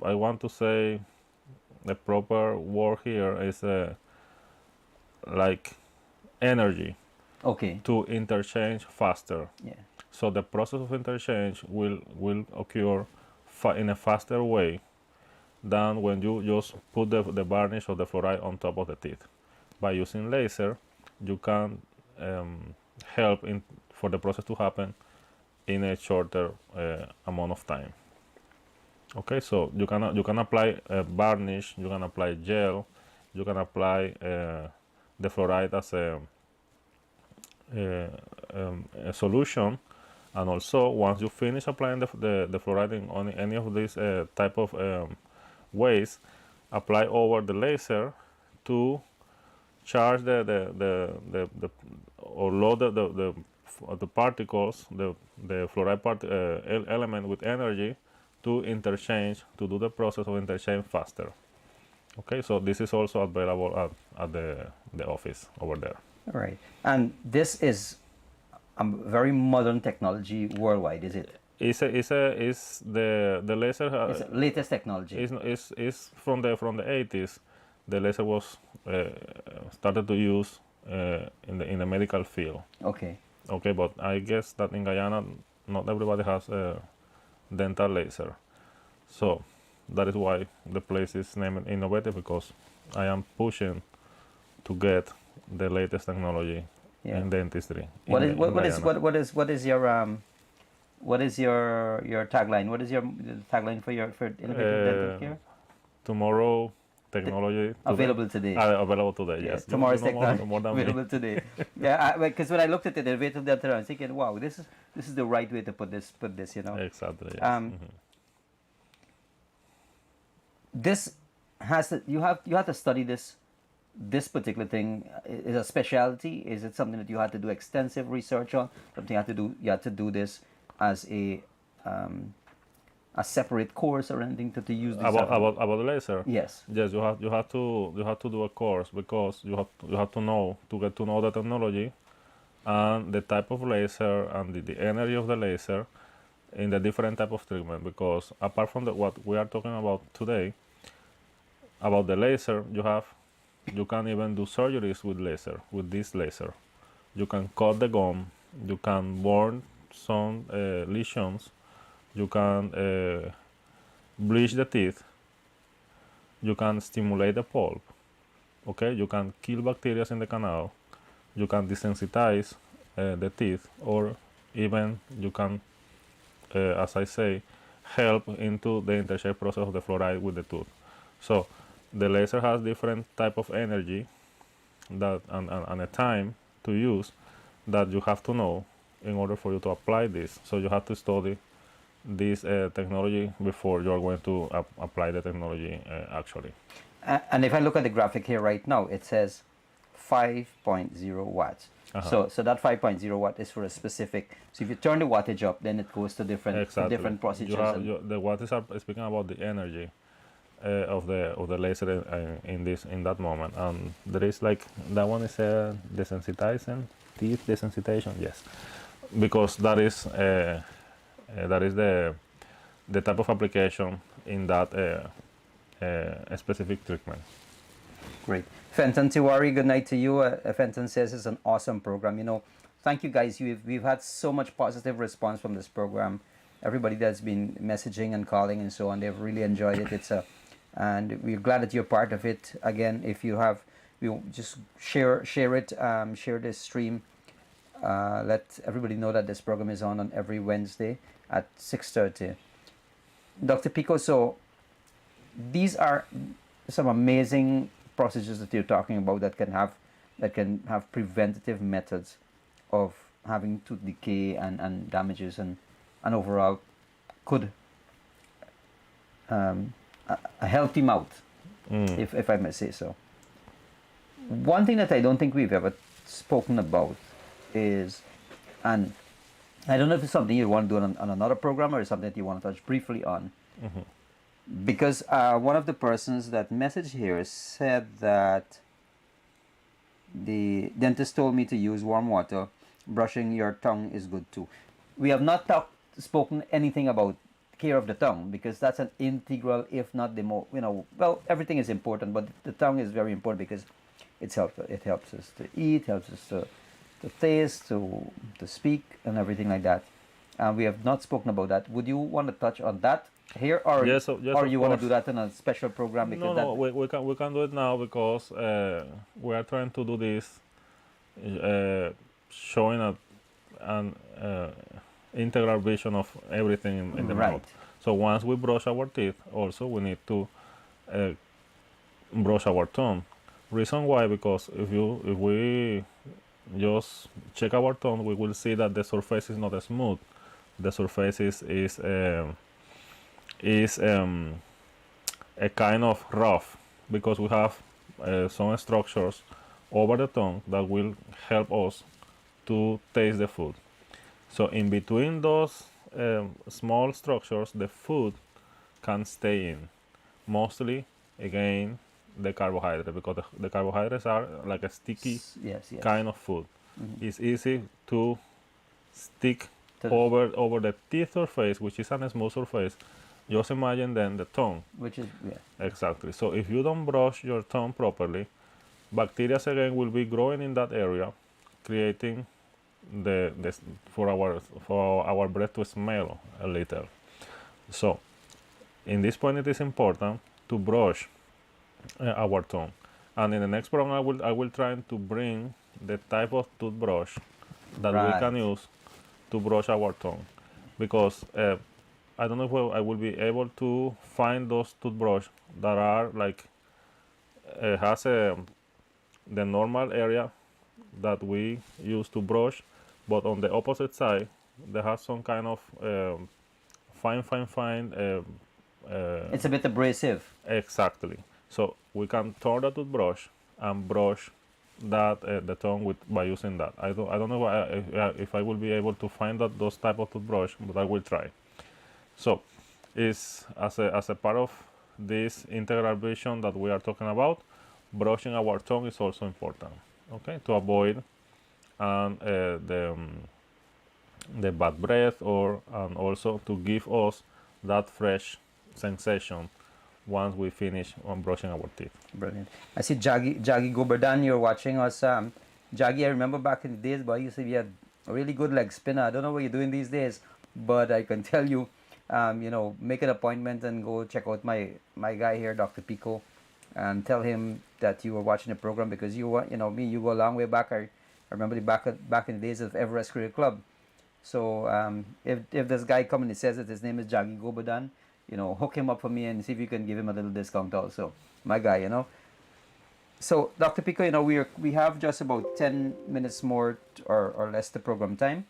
B: I want to say the proper word here is like energy.
A: Okay.
B: To interchange faster.
A: Yeah.
B: So the process of interchange will occur in a faster way than when you just put the varnish or the fluoride on top of the teeth. By using laser, you can help for the process to happen in a shorter amount of time. Okay, so you can apply varnish, you can apply gel, you can apply the fluoride as a solution, and also once you finish applying the fluoride on any of these type of ways, apply over the laser to charge or load the particles, the fluoride element with energy to interchange, to do the process of interchange faster. Okay, so this is also available at the office over there.
A: All right. And this is a very modern technology worldwide, is it?
B: It's the laser.
A: It's latest technology.
B: It's from the 80s. The laser was started to use in the medical field.
A: Okay.
B: Okay, but I guess that in Guyana, not everybody has a dental laser. So that is why the place is named Innovative, because I am pushing to get the latest technology in dentistry.
A: What is your tagline? What is your tagline for innovative dental care?
B: Tomorrow technology
A: available today.
B: Available today. Yes.
A: Tomorrow's technology available today. Yeah, because when I looked at it, innovative dental, I was thinking, wow, this is the right way to put this. You know.
B: Exactly. Yes.
A: This has to, you have to study this particular thing. Is a specialty? Is it something that you had to do extensive research on? Something you had to do this as a separate course or anything to use this
B: about the laser?
A: Yes.
B: Yes, you have to do a course, because you have to get to know the technology and the type of laser and the energy of the laser in the different type of treatment. Because apart from what we are talking about today, about the laser, you can even do surgeries with this laser. You can cut the gum, you can burn some lesions, you can bleach the teeth, you can stimulate the pulp, okay? You can kill bacteria in the canal, you can desensitize the teeth, or even you can, as I say, help into the interchange process of the fluoride with the tooth. So the laser has different type of energy that and a time to use that you have to know in order for you to apply this. So you have to study this technology before you're going to apply the technology actually.
A: And if I look at the graphic here right now, it says 5.0 watts. So that 5.0 watt is for a specific. So if you turn the wattage up, then it goes to different procedures.
B: The wattage are speaking about the energy of the laser in that moment. And there is like that one is desensitizing, teeth desensitization. Yes. because that is the type of application in that specific treatment.
A: Great. Fenton Tiwari, good night to you. Fenton says it's an awesome program. Thank you guys. We've had so much positive response from this program. Everybody that's been messaging and calling and so on, they've really enjoyed it. And we're glad that you're part of it. Again, if you have, you just share it, share this stream. Let everybody know that this program is on every Wednesday at 6:30. Dr. Pico, so these are some amazing procedures that you're talking about that can have preventative methods of having tooth decay and damages and overall could a healthy mouth, if I may say so. One thing that I don't think we've ever spoken about is, and I don't know if it's something you want to do on another program or something that you want to touch briefly on. Because one of the persons that messaged here said that the dentist told me to use warm water. Brushing your tongue is good too. We have not spoken anything about care of the tongue, because that's an integral, if not the more, well, everything is important, but the tongue is very important because it helps us to eat, helps us to taste, to speak, and everything like that. We have not spoken about that. Would you want to touch on that here, or
B: Yes,
A: or you want to
B: course.
A: do that in a special program? Because
B: No, we can do it now because we are trying to do this, showing an integral vision of everything in the
A: Right.
B: mouth. So once we brush our teeth, also we need to brush our tongue. Reason why? Because if we just check our tongue, we will see that the surface is not smooth. The surface is a kind of rough, because we have some structures over the tongue that will help us to taste the food. So in between those small structures, the food can stay in. Mostly, again, the carbohydrate, because the carbohydrates are like a sticky
A: Yes.
B: kind of food. It's easy to stick
A: To-
B: over the teeth surface, which is a smooth surface. Just imagine then the tongue.
A: Which is, yeah.
B: Exactly. So if you don't brush your tongue properly, bacteria again will be growing in that area, creating the for our breath to smell a little. So in this point, it is important to brush our tongue. And in the next program, I will try to bring the type of toothbrush that we can
A: Right.
B: use to brush our tongue, because I don't know if I will be able to find those toothbrush that are like has the normal area that we use to brush, but on the opposite side they have some kind of fine.
A: It's a bit abrasive.
B: Exactly. So we can turn the toothbrush and brush that the tongue by using that. I don't know if I will be able to find those type of toothbrush, but I will try. So, is as a part of this integral vision that we are talking about, brushing our tongue is also important. Okay, to avoid the bad breath, and also to give us that fresh sensation once we finish on brushing our teeth.
A: Brilliant. I see Jaggy Goberdan, you're watching us. Jaggy, I remember back in the days, boy, you said you had a really good leg spinner. I don't know what you're doing these days, but I can tell you, make an appointment and go check out my guy here, Dr. Pico, and tell him that you were watching the program, because you go a long way back. I remember back in the days of Everest Career Club. So if this guy comes and he says that his name is Jaggy Goberdan, hook him up for me and see if you can give him a little discount also. My guy, So, Dr. Pico, we have just about 10 minutes more or less the program time.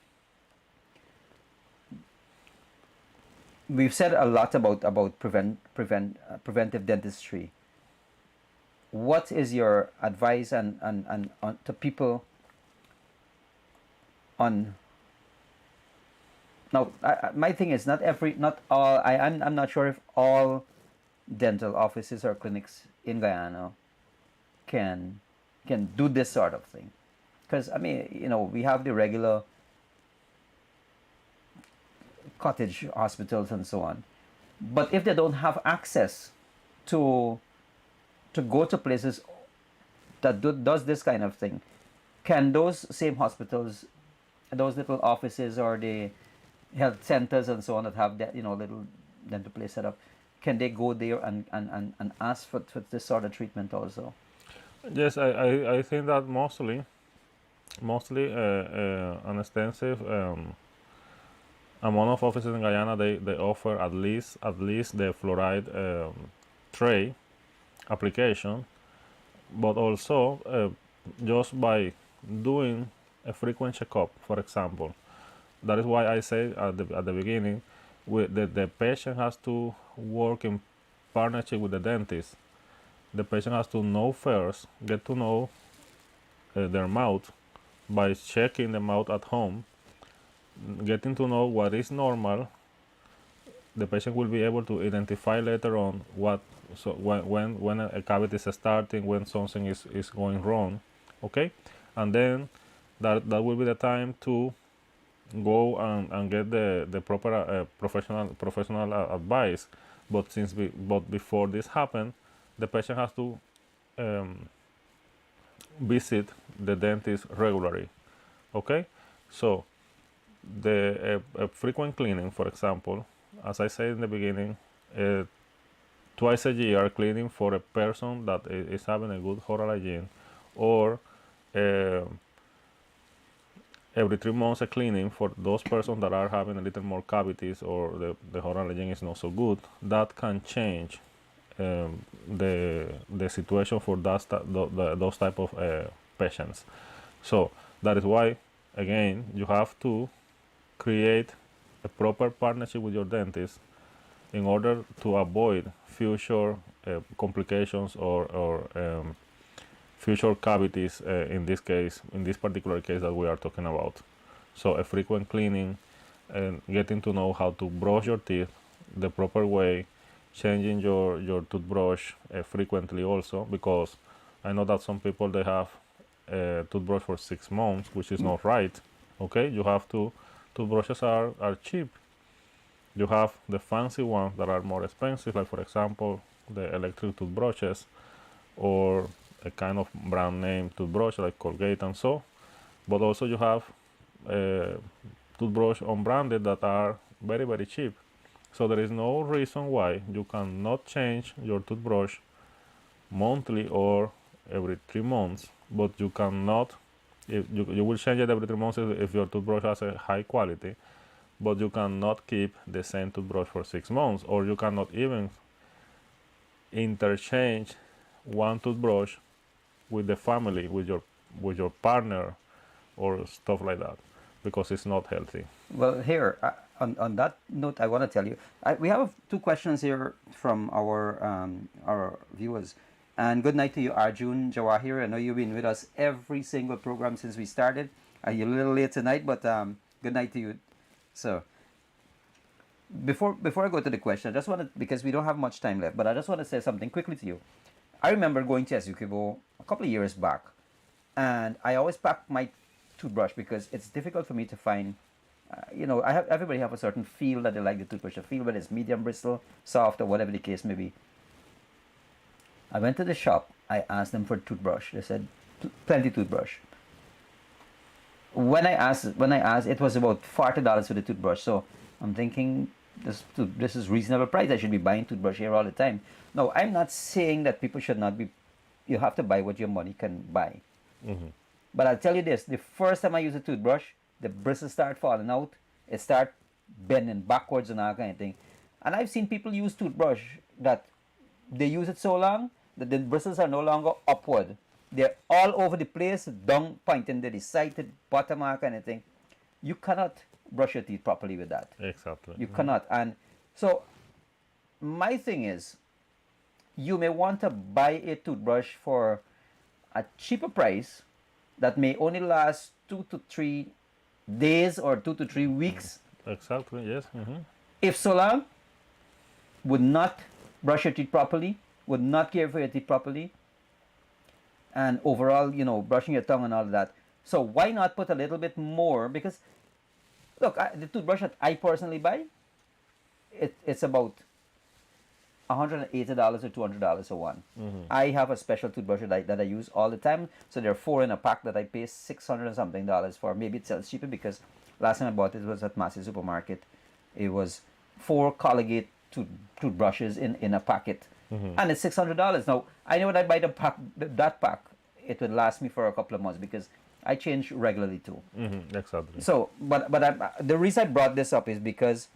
A: We've said a lot about preventive dentistry. What is your advice and on to people on? Now, my thing is not all. I'm not sure if all dental offices or clinics in Guyana can do this sort of thing, because we have the regular cottage hospitals and so on. But if they don't have access to go to places that does this kind of thing, can those same hospitals, those little offices or the health centers and so on that have that, little dental place set up, can they go there and ask for this sort of treatment also?
B: Yes, I think that mostly an extensive amount of offices in Guyana, they offer at least the fluoride tray application, but also just by doing a frequent checkup, for example. That is why I say at the beginning, the patient has to work in partnership with the dentist. The patient has to know first, get to know their mouth by checking the mouth at home, getting to know what is normal. The patient will be able to identify later on when a cavity is starting, when something is going wrong, okay, and then that will be the time to go and get the proper professional advice. But before this happens, the patient has to visit the dentist regularly, okay. So the frequent cleaning, for example, as I said in the beginning, twice a year cleaning for a person that is having a good oral hygiene, or every 3 months a cleaning for those persons that are having a little more cavities or the oral hygiene is not so good. That can change the situation for those type of patients. So that is why, again, you have to create a proper partnership with your dentist in order to avoid future complications or future cavities in this particular case that we are talking about. So a frequent cleaning and getting to know how to brush your teeth the proper way, changing your toothbrush frequently also, because I know that some people, they have a toothbrush for 6 months, which is not right. Okay, you have to, toothbrushes are cheap. You have the fancy ones that are more expensive, like for example the electric toothbrushes, or a kind of brand name toothbrush like Colgate and so. But also you have toothbrush unbranded that are very, very cheap. So there is no reason why you cannot change your toothbrush monthly or every 3 months, but you cannot, if you will change it every 3 months if your toothbrush has a high quality, but you cannot keep the same toothbrush for 6 months, or you cannot even interchange one toothbrush with the family, with your partner, or stuff like that, because it's not healthy.
A: Well, here on that note, I want to tell you, we have 2 questions here from our viewers. And good night to you, Arjun Jawahir. I know you've been with us every single program since we started. You're a little late tonight, but good night to you. So before I go to the question, I just want to, because we don't have much time left, but I just want to say something quickly to you. I remember going to Esequibo a couple of years back, and I always pack my toothbrush because it's difficult for me to find. Everybody have a certain feel that they like the toothbrush. A feel, whether it's medium bristle, soft, or whatever the case may be. I went to the shop. I asked them for a toothbrush. They said plenty toothbrush. When I asked, it was about $40 for the toothbrush. So I'm thinking this is reasonable price. I should be buying toothbrush here all the time. No, I'm not saying that people should not be. You have to buy what your money can buy.
B: Mm-hmm.
A: But I'll tell you this: the first time I use a toothbrush, the bristles start falling out. It start bending backwards and all kind of thing. And I've seen people use toothbrush that they use it so long that the bristles are no longer upward. They're all over the place, down pointing to the side, to the bottom, all kind of thing. You cannot brush your teeth properly with that.
B: Exactly.
A: You cannot. And so my thing is, you may want to buy a toothbrush for a cheaper price that may only last 2 to 3 days or 2 to 3 weeks.
B: Exactly, yes. Mm-hmm.
A: If so long, would not brush your teeth properly, would not care for your teeth properly, and overall, brushing your tongue and all of that. So why not put a little bit more? Because Look, the toothbrush that I personally buy, it's about $180 or $200 a one. I have a special toothbrush that I use all the time. So there are four in a pack that I pay $600 and something for. Maybe it sells cheaper because last time I bought it was at Massey Supermarket. It was four Colgate toothbrushes in a packet, and it's $600. Now I know when I buy that pack, it would last me for a couple of months because I change regularly too.
B: Exactly.
A: So, but the reason I brought this up is because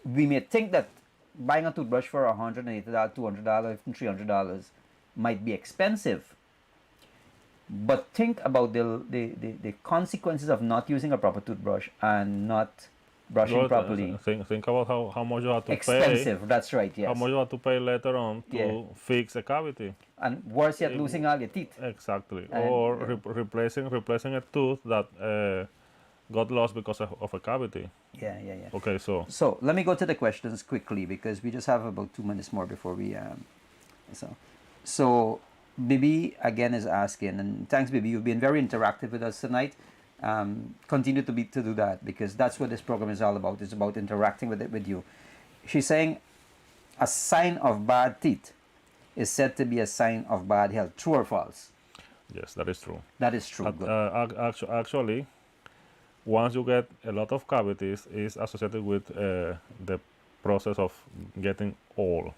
A: we may think that buying a toothbrush for $180, $200, even $300 might be expensive. But think about the consequences of not using a proper toothbrush and not brushing
B: Well,
A: properly.
B: think about how much you have to
A: Expensive,
B: pay.
A: that's right, yes.
B: How much you have to pay later on to
A: Yeah.
B: fix a cavity.
A: And worse yet, losing all your teeth.
B: Exactly.
A: And,
B: Or
A: yeah.
B: replacing a tooth that got lost because of a cavity.
A: Yeah.
B: Okay, so
A: So let me go to the questions quickly because we just have about 2 minutes more before we so Bibi again is asking, and thanks Bibi, you've been very interactive with us tonight. Continue to do that because that's what this program is all about. It's about interacting with you. She's saying a sign of bad teeth is said to be a sign of bad health. True or false?
B: yes, that is true.
A: That is true. Good.
B: Actually, once you get a lot of cavities, is associated with the process of getting old,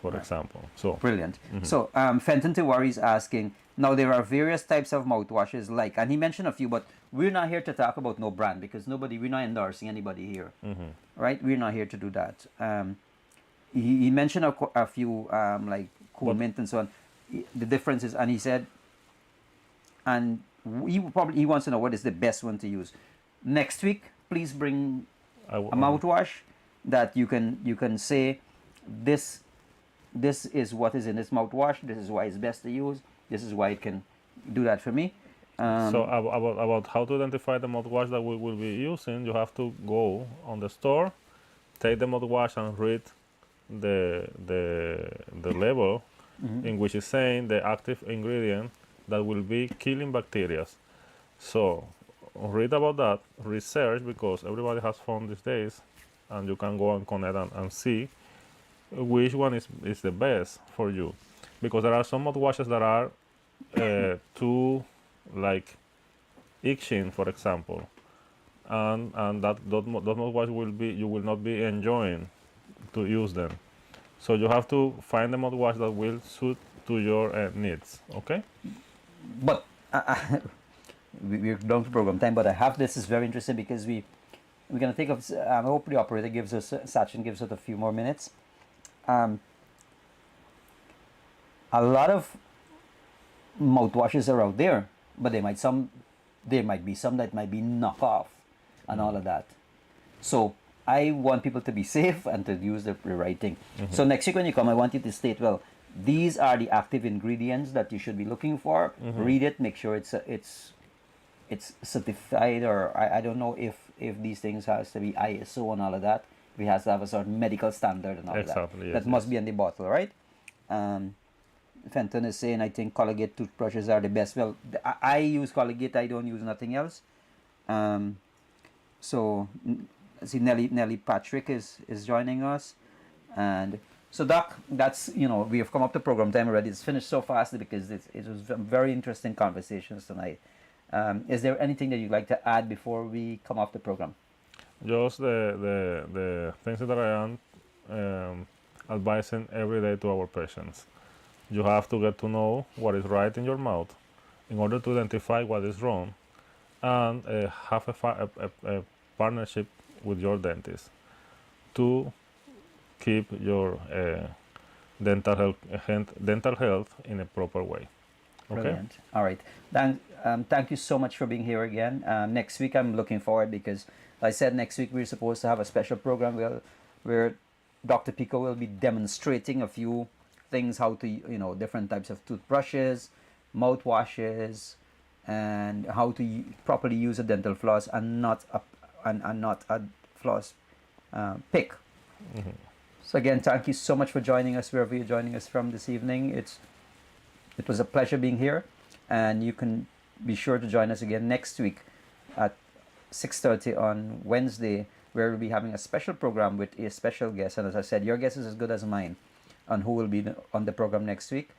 B: for example. So
A: Brilliant. So Fenton Tiwari is asking, now there are various types of mouthwashes like, and he mentioned a few, but we're not here to talk about no brand because we're not endorsing anybody here, right? We're not here to do that. He mentioned a few like Cool Mint and so on. The difference is, and he said, and he wants to know what is the best one to use. Next week, please bring a mouthwash that you can say this is what is in this mouthwash. This is why it's best to use. This is why it can do that for me.
B: So about how to identify the mouthwash that we will be using, you have to go on the store, take the mouthwash and read the label in which is saying the active ingredient that will be killing bacteria. So read about that, research, because everybody has phone these days, and you can go and connect and see which one is the best for you, because there are some mouthwashes that are too like itching, for example, and those mouthwash you will not be enjoying to use them. So you have to find the mouthwash that will suit to your needs. Okay.
A: But we're down to program time. But I have this is very interesting because we're gonna take up. I hope the operator gives us Sachin gives us a few more minutes. A lot of mouthwashes are out there, but there might be some that might be knockoff and all of that. So I want people to be safe and to use the right thing. So next week when you come, I want you to state, well, these are the active ingredients that you should be looking for. Read it, make sure it's certified, or I don't know if these things has to be ISO and all of that. It has to have a certain medical standard and all of that.
B: Yes,
A: that must be in the bottle, right? Fenton is saying, I think Colgate toothbrushes are the best. Well, I use Colgate. I don't use nothing else. So, see, Nelly Patrick is joining us, and so Doc, that's we have come up to program time already. It's finished so fast because it was very interesting conversations tonight. Is there anything that you'd like to add before we come off the program?
B: Just the things that I am advising every day to our patients. You have to get to know what is right in your mouth in order to identify what is wrong, and have a partnership with your dentist to keep your dental health in a proper way. Okay.
A: Brilliant. All right. Thank you so much for being here again. Next week, I'm looking forward because, like I said, next week we're supposed to have a special program where Dr. Pico will be demonstrating a few things, how to, different types of toothbrushes, mouthwashes, and how to properly use a dental floss and not a floss pick. So again, thank you so much for joining us wherever you're joining us from this evening. It was a pleasure being here, and you can be sure to join us again next week at 6:30 on Wednesday, where we'll be having a special program with a special guest. And as I said, your guess is as good as mine on who will be on the program next week.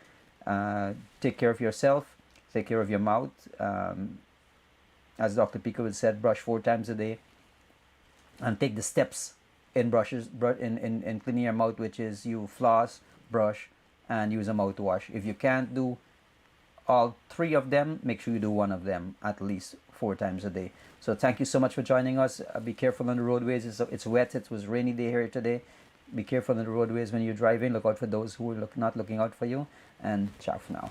A: Take care of yourself. Take care of your mouth. As Dr. Pico would said, brush 4 times a day, and take the steps in in cleaning your mouth, which is you floss, brush, and use a mouthwash. If you can't do all 3 of them, make sure you do 1 of them at least 4 times a day. So thank you so much for joining us. Be careful on the roadways. It's wet. It was rainy day here today. Be careful on the roadways when you're driving. Look out for those who are not looking out for you. And ciao for now.